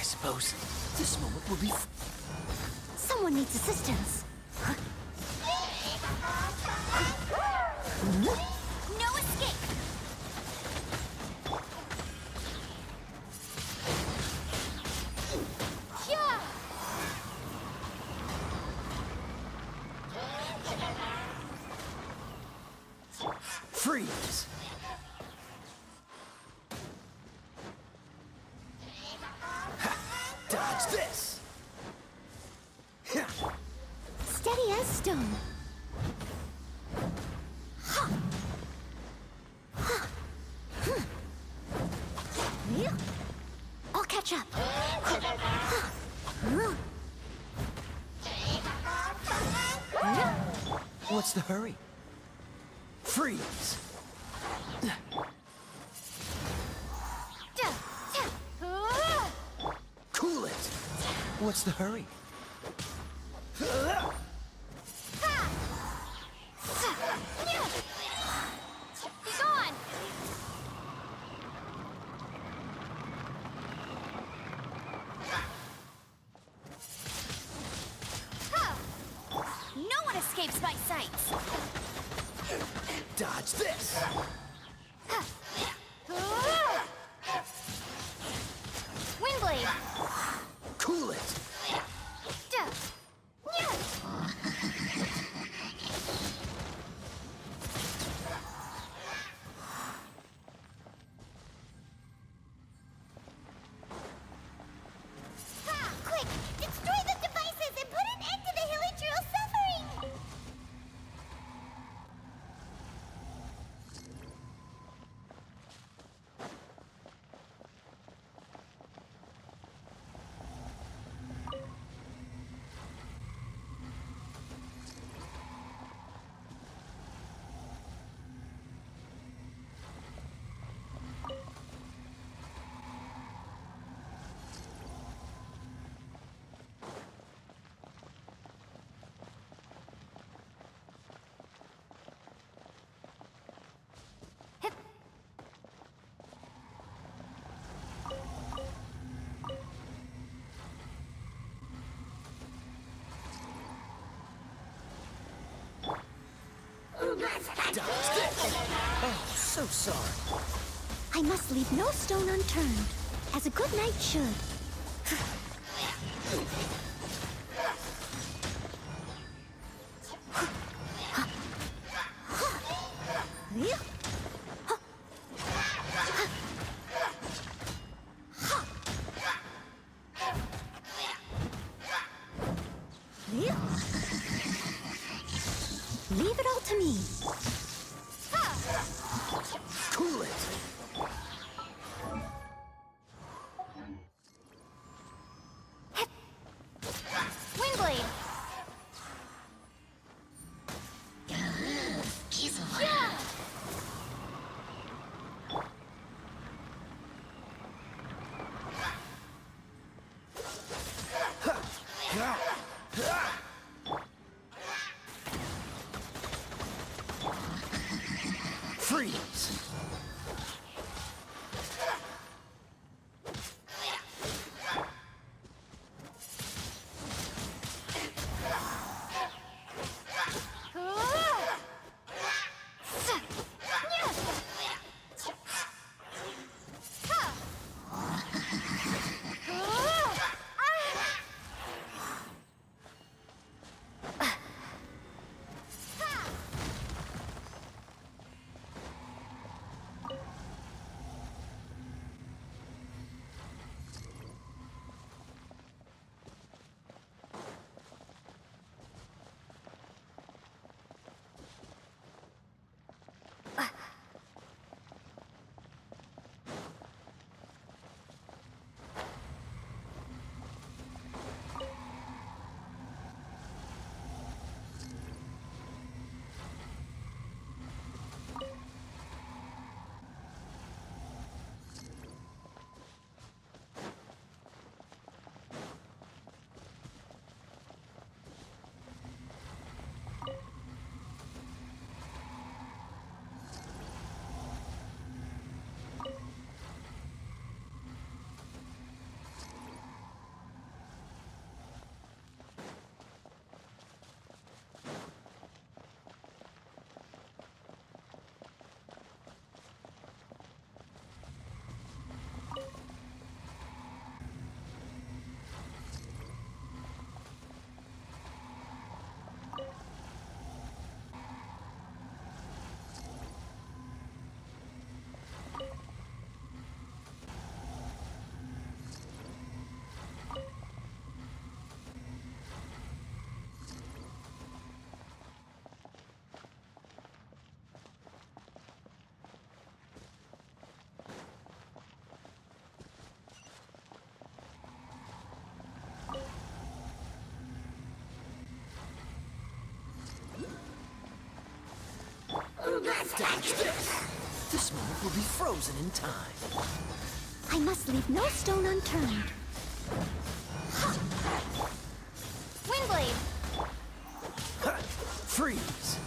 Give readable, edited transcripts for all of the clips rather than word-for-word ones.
suppose this moment will be... Someone needs assistance. No escape! Yeah! Freeze! Dodge this! Steady as stone. I'll catch up. What's the hurry? Freeze! Cool it! What's the hurry? Be gone! No one escapes my sights! Dodge this! Windblade! Cool it! Quick! Destroy the devices and put an end to the Hilichurl's suffering! Dodge this! Oh, so sorry. I must leave no stone unturned, as a good knight should. Leave it all to me. Cool it! Windblade! Yeah! Freeze! Dodge this! This moment will be frozen in time. I must leave no stone unturned. Windblade! Freeze!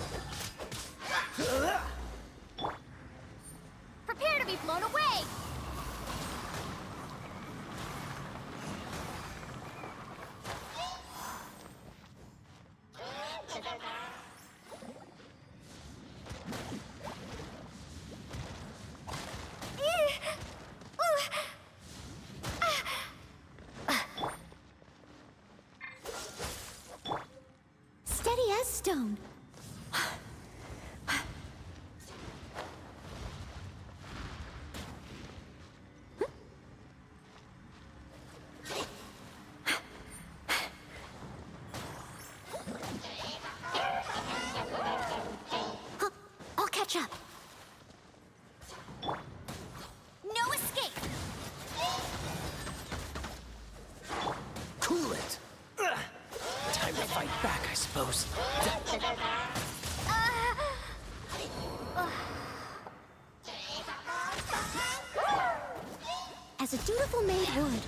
Prepare to be blown away! Steady as stone. I'll catch up. No escape. Cool it! Time to fight back, I suppose. As a dutiful maid would.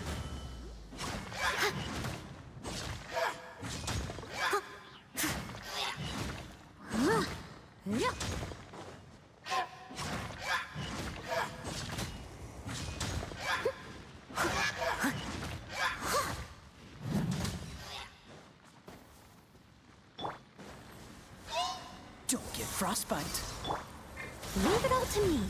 Don't get frostbite. Leave it all to me.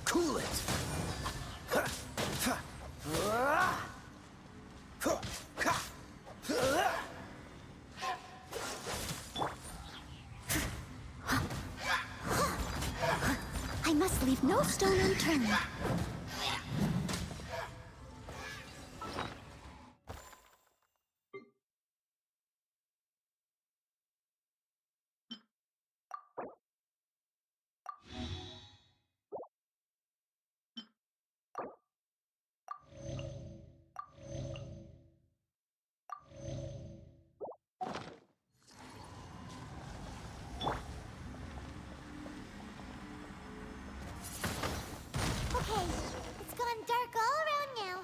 Cool it! I must leave no stone unturned. Okay, it's gone dark all around now.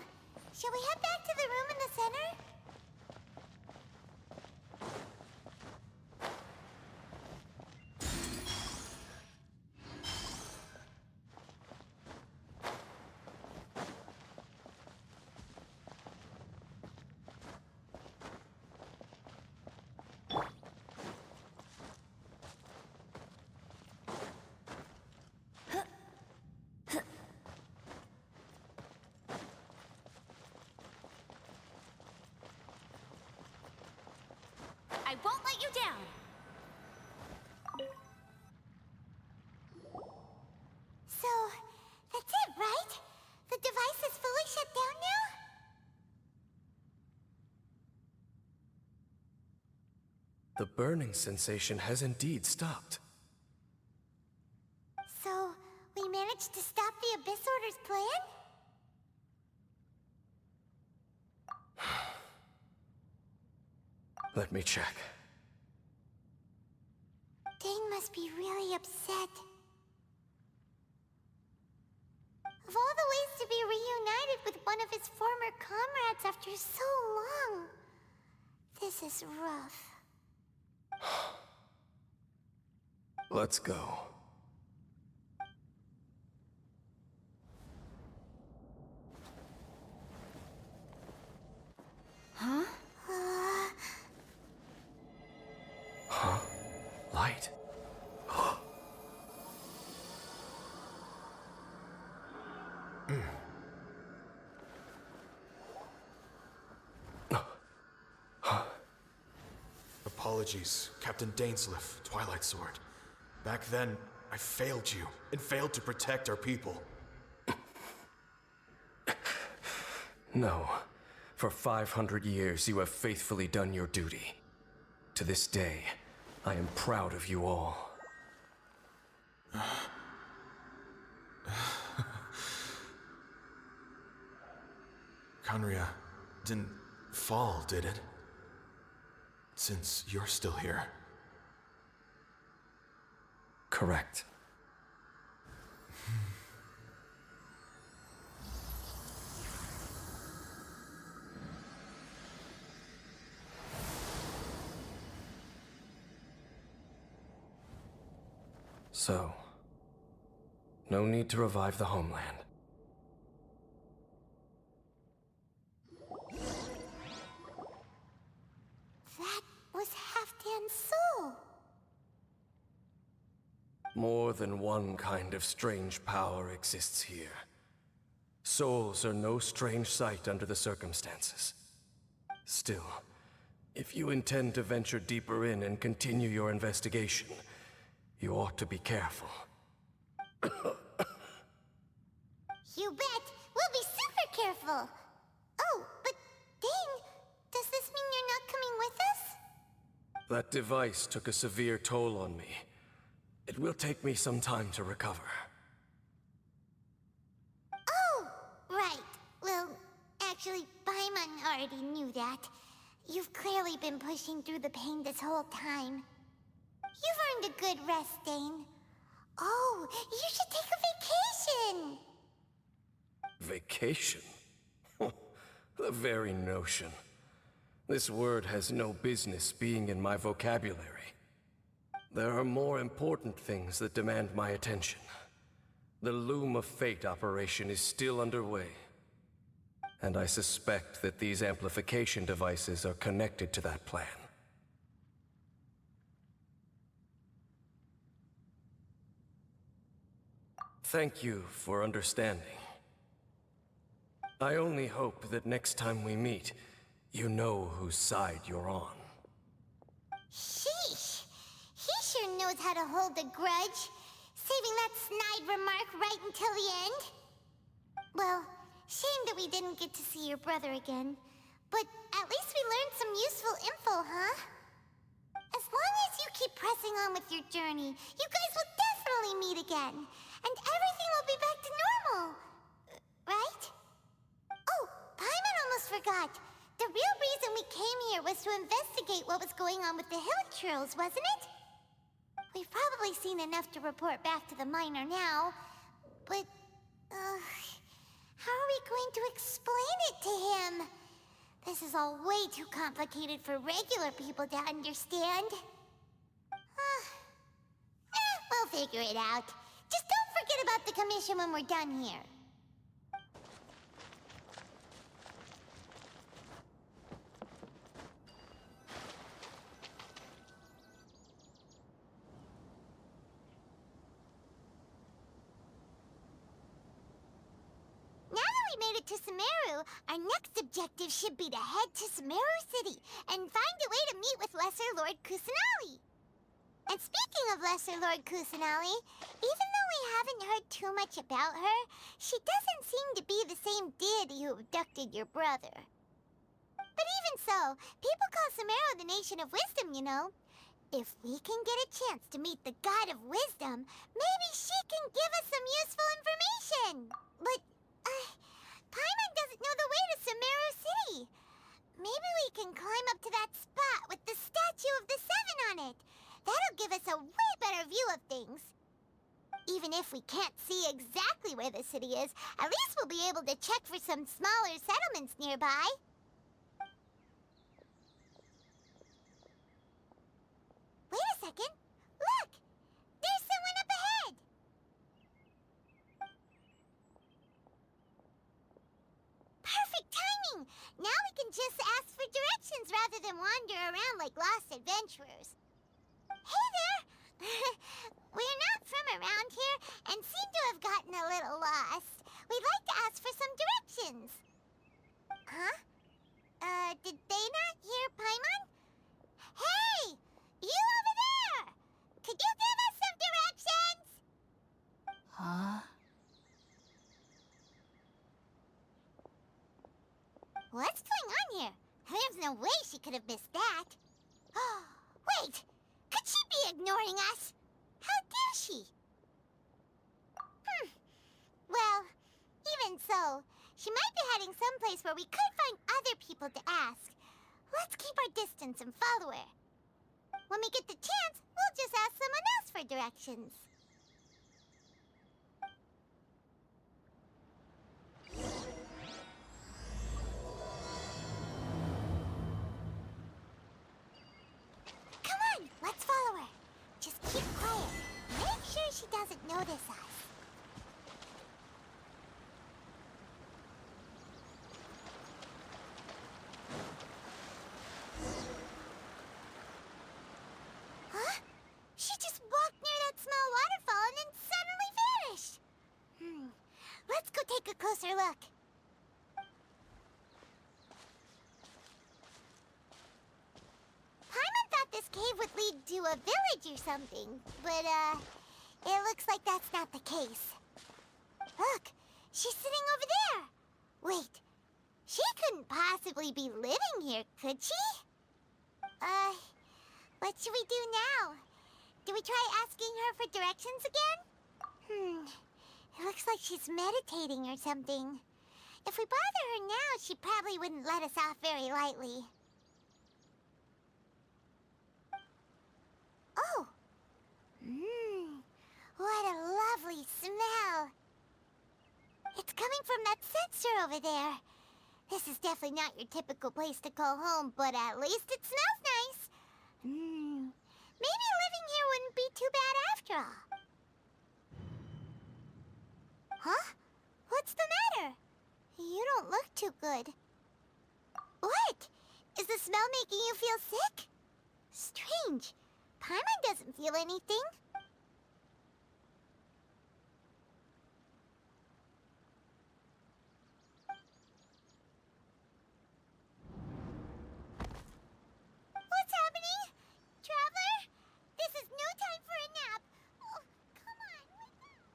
Shall we head back to the room in the center? I won't let you down. So, that's it, right? The device is fully shut down now? The burning sensation has indeed stopped. So, we managed to stop the Abyss Order's plan? Let me check. Dane must be really upset. Of all the ways to be reunited with one of his former comrades after so long, this is rough. Let's go. Huh? Huh? Light. Apologies, Captain Dainsleif, Twilight Sword. Back then, I failed you, and failed to protect our people. No. For 500 years, you have faithfully done your duty. To this day, I am proud of you all. Conria didn't fall, did it? Since you're still here. Correct. So, no need to revive the homeland. That was Halfdan's soul. More than one kind of strange power exists here. Souls are no strange sight under the circumstances. Still, if you intend to venture deeper in and continue your investigation, you ought to be careful. You bet. We'll be super careful. Oh, but Dane, does this mean you're not coming with us? That device took a severe toll on me. It will take me some time to recover. Oh, right. Well, actually, Paimon already knew that. You've clearly been pushing through the pain this whole time. You've earned a good rest, Dane. Oh, you should take a vacation! Vacation? The very notion. This word has no business being in my vocabulary. There are more important things that demand my attention. The Loom of Fate operation is still underway. And I suspect that these amplification devices are connected to that plan. Thank you for understanding. I only hope that next time we meet, you know whose side you're on. Sheesh! He sure knows how to hold a grudge, saving that snide remark right until the end. Well, shame that we didn't get to see your brother again, but at least we learned some useful info, huh? As long as you keep pressing on with your journey, you guys will definitely meet again, and everything will be back to normal. Right? Oh, Paimon almost forgot. The real reason we came here was to investigate what was going on with the Hilichurls, wasn't it? We've probably seen enough to report back to the miner now, but, how are we going to explain it to him? This is all way too complicated for regular people to understand. We'll figure it out. Just don't forget about the commission when we're done here. Now that we made it to Sumeru, our next objective should be to head to Sumeru City and find a way to meet with Lesser Lord Kusanali. And speaking of Lesser Lord Kusanali, even though we haven't heard too much about her, she doesn't seem to be the same deity who abducted your brother. But even so, people call Sumeru the Nation of Wisdom, you know. If we can get a chance to meet the God of Wisdom, maybe she can give us some useful information. But, Paimon doesn't know the way to Sumeru City. Maybe we can climb up to that spot with the Statue of the Seven on it. That'll give us a way better view of things. Even if we can't see exactly where the city is, at least we'll be able to check for some smaller settlements nearby. Wait a second. Look! There's someone up ahead! Perfect timing! Now we can just ask for directions rather than wander around like lost adventurers. Hey there! We're not from around here and seem to have gotten a little lost. We'd like to ask for some directions. Huh? Did they not hear Paimon? Hey! You over there! Could you give us some directions? Huh? What's going on here? There's no way she could have missed that. Wait! Could she be ignoring us? How dare she? Well, even so, She might be heading someplace where we could find other people to ask. Let's keep our distance and follow her. When we get the chance, we'll just ask someone else for directions. Come on, let's follow her. Just keep quiet. Make sure she doesn't notice us. Huh? She just walked near that small waterfall and then suddenly vanished. Let's go take a closer look. Paimon thought this cave would lead to a village or something, but, it looks like that's not the case. Look, she's sitting over there. Wait, she couldn't possibly be living here, could she? What should we do now? Do we try asking her for directions again? It looks like she's meditating or something. If we bother her now, she probably wouldn't let us off very lightly. Oh! What a lovely smell! It's coming from that sensor over there. This is definitely not your typical place to call home, but at least it smells nice. Maybe living here wouldn't be too bad after all. Huh? What's the matter? You don't look too good. What? Is the smell making you feel sick? Strange. Paimon doesn't feel anything. What's happening? Traveler? This is no time for a nap. Oh, come on, wake up.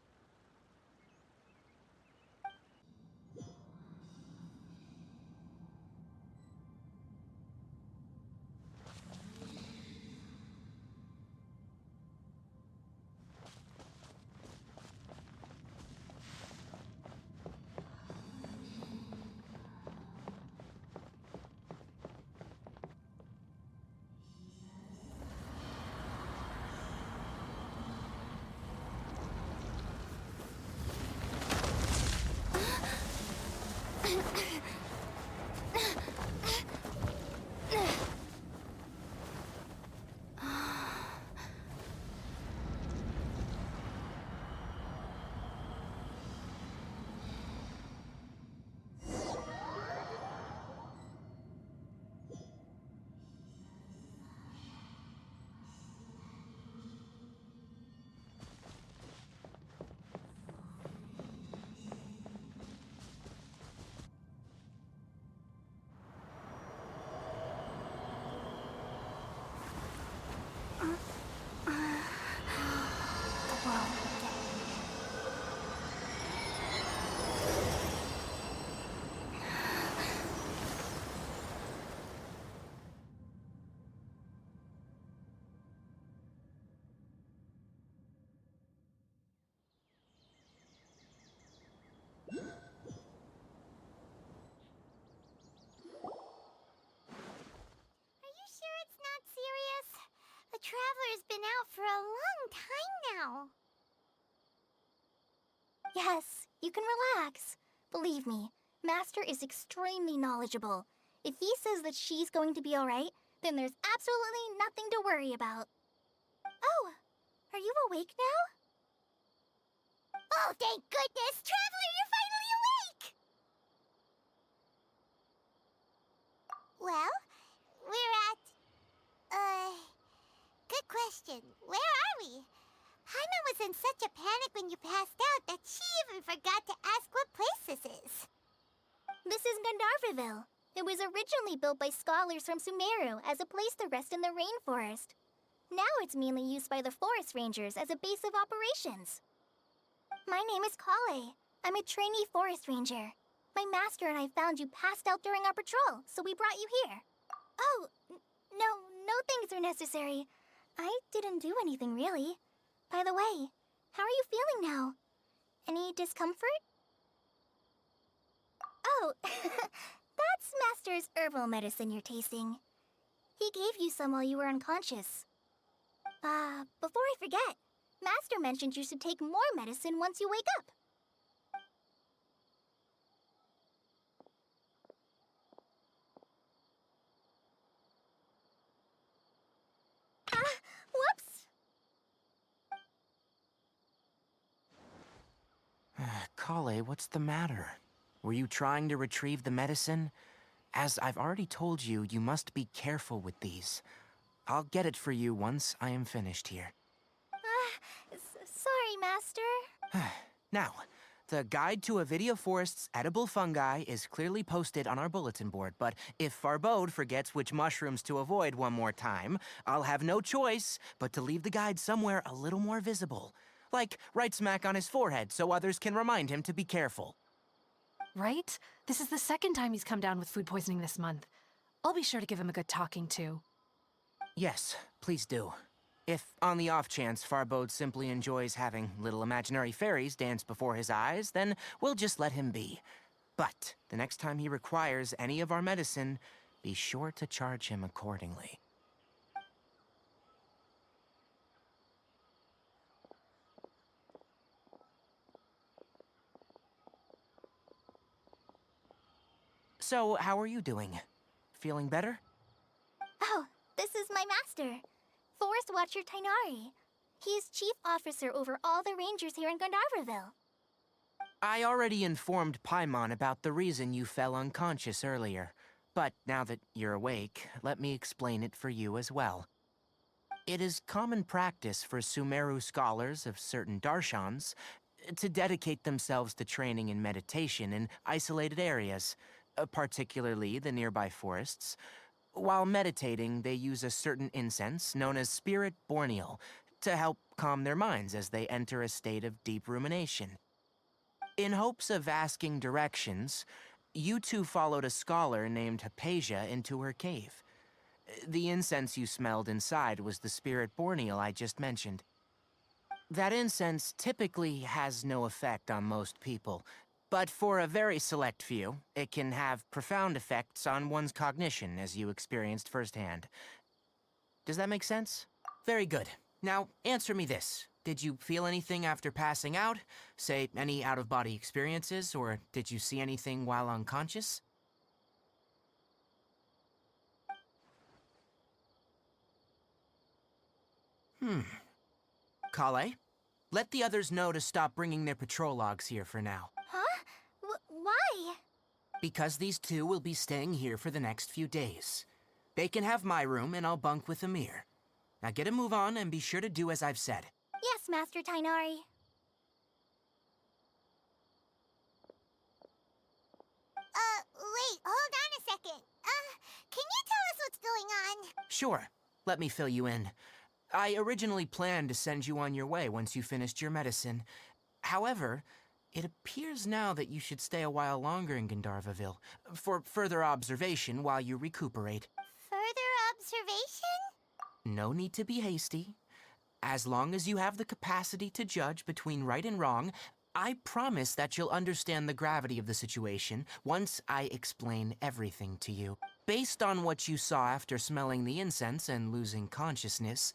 Are you sure it's not serious? The Traveler's been out for a long time now. Yes, you can relax. Believe me, Master is extremely knowledgeable. If he says that she's going to be alright, then there's absolutely nothing to worry about. Oh, are you awake now? Oh, thank goodness! Traveler, you're finally awake! Well, we're at... Good question. Where are we? Paimon was in such a panic when you passed out that she even forgot to ask what place this is. This is Gandharvaville. It was originally built by scholars from Sumeru as a place to rest in the rainforest. Now it's mainly used by the forest rangers as a base of operations. My name is Kale. I'm a trainee forest ranger. My master and I found you passed out during our patrol, so we brought you here. Oh, no things are necessary. I didn't do anything, really. By the way, how are you feeling now? Any discomfort? Oh, that's Master's herbal medicine you're tasting. He gave you some while you were unconscious. Before I forget, Master mentioned you should take more medicine once you wake up. Whoops! Kale, what's the matter? Were you trying to retrieve the medicine? As I've already told you, you must be careful with these. I'll get it for you once I am finished here. Sorry, Master. Now, the guide to Avidia Forest's edible fungi is clearly posted on our bulletin board, but if Farbode forgets which mushrooms to avoid one more time, I'll have no choice but to leave the guide somewhere a little more visible. Like right smack on his forehead so others can remind him to be careful. Right? This is the second time he's come down with food poisoning this month. I'll be sure to give him a good talking to. Yes, please do. If, on the off chance, Farbode simply enjoys having little imaginary fairies dance before his eyes, then we'll just let him be. But the next time he requires any of our medicine, be sure to charge him accordingly. So, how are you doing? Feeling better? Oh, this is my master, Forest Watcher Tainari. He's chief officer over all the rangers here in Gandharvaville. I already informed Paimon about the reason you fell unconscious earlier. But now that you're awake, let me explain it for you as well. It is common practice for Sumeru scholars of certain darshans to dedicate themselves to training in meditation in isolated areas, particularly the nearby forests. While meditating, they use a certain incense known as Spirit Borneal to help calm their minds as they enter a state of deep rumination. In hopes of asking directions, you two followed a scholar named Hypatia into her cave. The incense you smelled inside was the Spirit Borneal I just mentioned. That incense typically has no effect on most people, but for a very select few, it can have profound effects on one's cognition, as you experienced firsthand. Does that make sense? Very good. Now, answer me this. Did you feel anything after passing out? Say, any out-of-body experiences, or did you see anything while unconscious? Kale, let the others know to stop bringing their patrol logs here for now. Huh? Why? Because these two will be staying here for the next few days. They can have my room, and I'll bunk with Amir. Now get a move on, and be sure to do as I've said. Yes, Master Tainari. Wait, hold on a second. Can you tell us what's going on? Sure. Let me fill you in. I originally planned to send you on your way once you finished your medicine. However, it appears now that you should stay a while longer in Gandharvaville for further observation while you recuperate. Further observation? No need to be hasty. As long as you have the capacity to judge between right and wrong, I promise that you'll understand the gravity of the situation once I explain everything to you. Based on what you saw after smelling the incense and losing consciousness,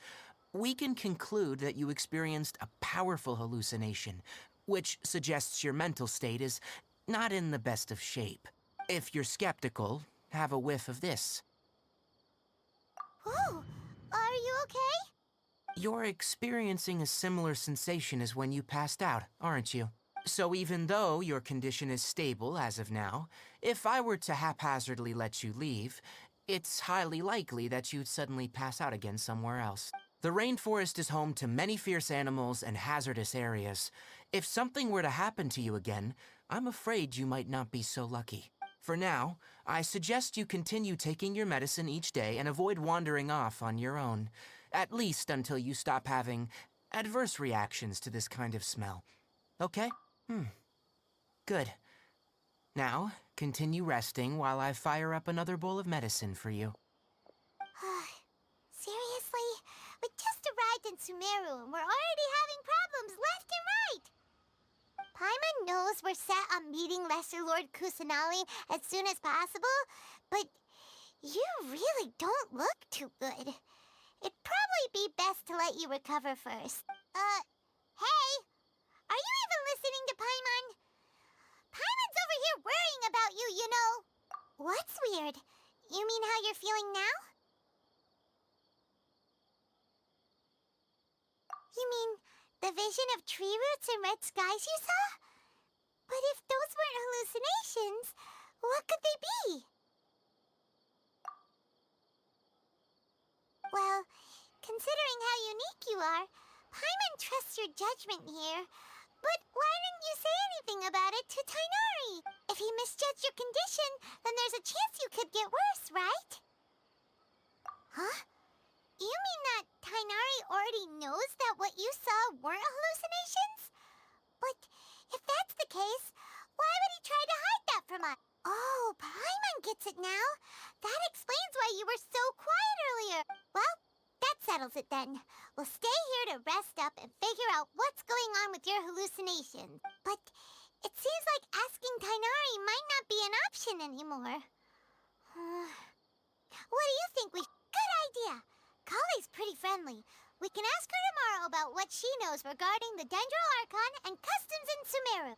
we can conclude that you experienced a powerful hallucination, which suggests your mental state is not in the best of shape. If you're skeptical, have a whiff of this. Whoa, are you okay? You're experiencing a similar sensation as when you passed out, aren't you? So even though your condition is stable as of now, if I were to haphazardly let you leave, it's highly likely that you'd suddenly pass out again somewhere else. The rainforest is home to many fierce animals and hazardous areas. If something were to happen to you again, I'm afraid you might not be so lucky. For now, I suggest you continue taking your medicine each day and avoid wandering off on your own, at least until you stop having adverse reactions to this kind of smell. Okay? Good. Now, continue resting while I fire up another bowl of medicine for you. Seriously? We just arrived in Sumeru and we're already having problems left and right. Paimon knows we're were set on meeting Lesser Lord Kusanali as soon as possible, but you really don't look too good. It'd probably be best to let you recover first. Hey! Are you even listening to Paimon? Paimon's over here worrying about you, you know. What's weird? You mean how you're feeling now? You mean the vision of tree roots and red skies you saw? But if those weren't hallucinations, what could they be? Well, considering how unique you are, Paimon trusts your judgment here. But why didn't you say anything about it to Tainari? If he misjudged your condition, then there's a chance you could get worse, right? Huh? You mean that Tainari already knows that what you saw weren't hallucinations? But if that's the case, why would he try to hide that from us? Oh, Paimon gets it now. That explains why you were so quiet earlier. Well, that settles it then. We'll stay here to rest up and figure out what's going on with your hallucinations. But it seems like asking Tainari might not be an option anymore. What do you think? Good idea. Kali's pretty friendly. We can ask her tomorrow about what she knows regarding the Dendro Archon and customs in Sumeru.